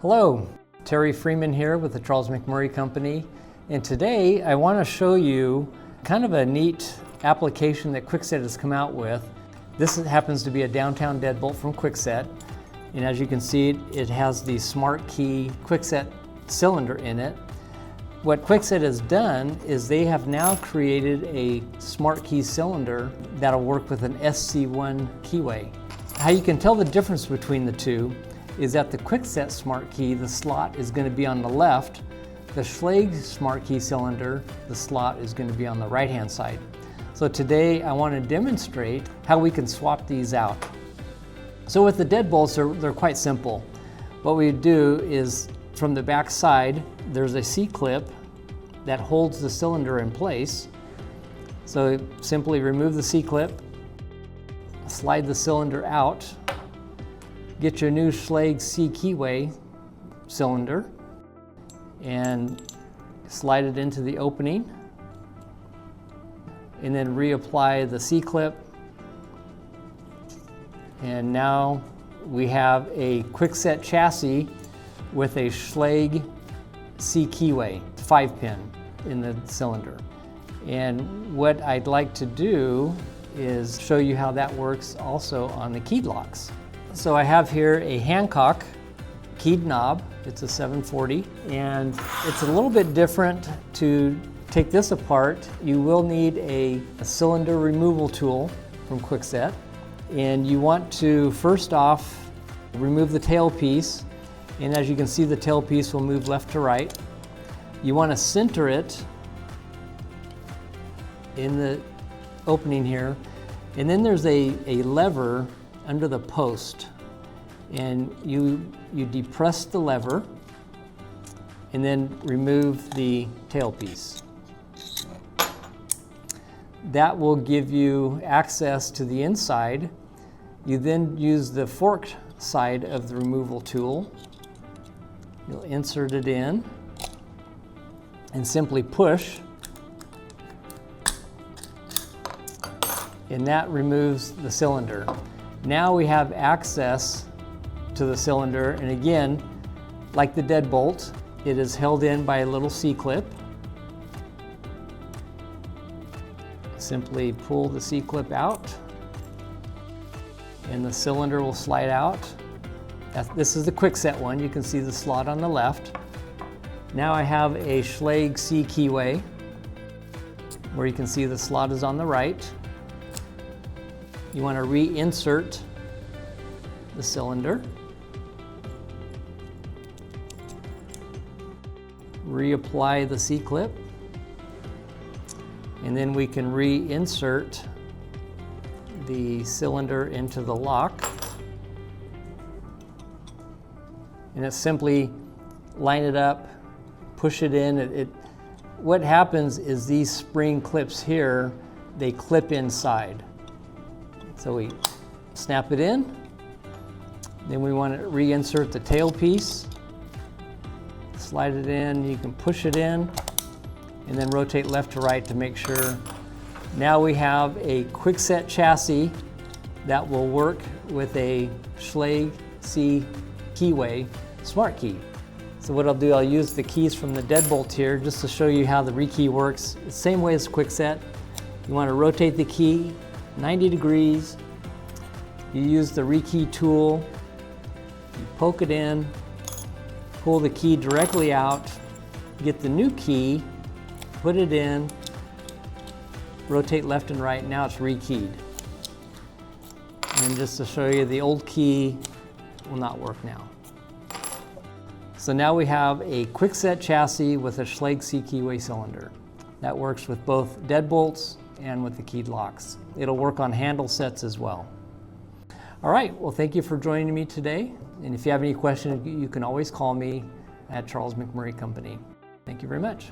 Hello, Terry Freeman here with the Charles McMurray Company, and today I want to show you kind of a neat application that Kwikset has come out with. This happens to be a downtown deadbolt from Kwikset, and as you can see, it has the SmartKey Kwikset cylinder in it. What Kwikset has done is they have now created a SmartKey cylinder that'll work with an SC1 keyway. How you can tell the difference between the two is that the Kwikset SmartKey, the slot is going to be on the left. The Schlage SmartKey cylinder, the slot is going to be on the right-hand side. So today I want to demonstrate how we can swap these out. So with the deadbolts, they're quite simple. What we do is from the back side, there's a C-clip that holds the cylinder in place. So simply remove the C-clip, slide the cylinder out, get your new Schlage C keyway cylinder and slide it into the opening, and then reapply the C-clip. And now we have a Kwikset chassis with a Schlage C keyway, 5-pin in the cylinder. And what I'd like to do is show you how that works also on the keyed locks. So I have here a Hancock keyed knob. It's a 740, and it's a little bit different. To take this apart, you will need a cylinder removal tool from Kwikset. And you want to first off remove the tail piece, and as you can see, the tail piece will move left to right. You want to center it in the opening here, and then there's a lever under the post, and you depress the lever and then remove the tail piece. That will give you access to the inside. You then use the forked side of the removal tool. You'll insert it in and simply push, and that removes the cylinder. Now we have access to the cylinder, and again, like the deadbolt, it is held in by a little C-clip. Simply pull the C-clip out, and the cylinder will slide out. This is the Kwikset one. You can see the slot on the left. Now I have a Schlage C keyway, where you can see the slot is on the right. You want to reinsert the cylinder, reapply the C-clip, and then we can reinsert the cylinder into the lock. And it's simply line it up, push it in. What happens is these spring clips here, they clip inside. So we snap it in, then we want to reinsert the tail piece, slide it in, you can push it in, and then rotate left to right to make sure. Now we have a Kwikset chassis that will work with a Schlage C keyway SmartKey. So what I'll do, I'll use the keys from the deadbolt here just to show you how the rekey works. The same way as Kwikset. You want to rotate the key 90 degrees. You use the rekey tool, you poke it in, pull the key directly out, get the new key, put it in, rotate left and right, now it's rekeyed. And just to show you, the old key will not work now. So now we have a Kwikset chassis with a Schlage C keyway cylinder. That works with both deadbolts and with the keyed locks. It'll work on handle sets as well. All right, well, thank you for joining me today. And if you have any questions, you can always call me at Charles McMurray Company. Thank you very much.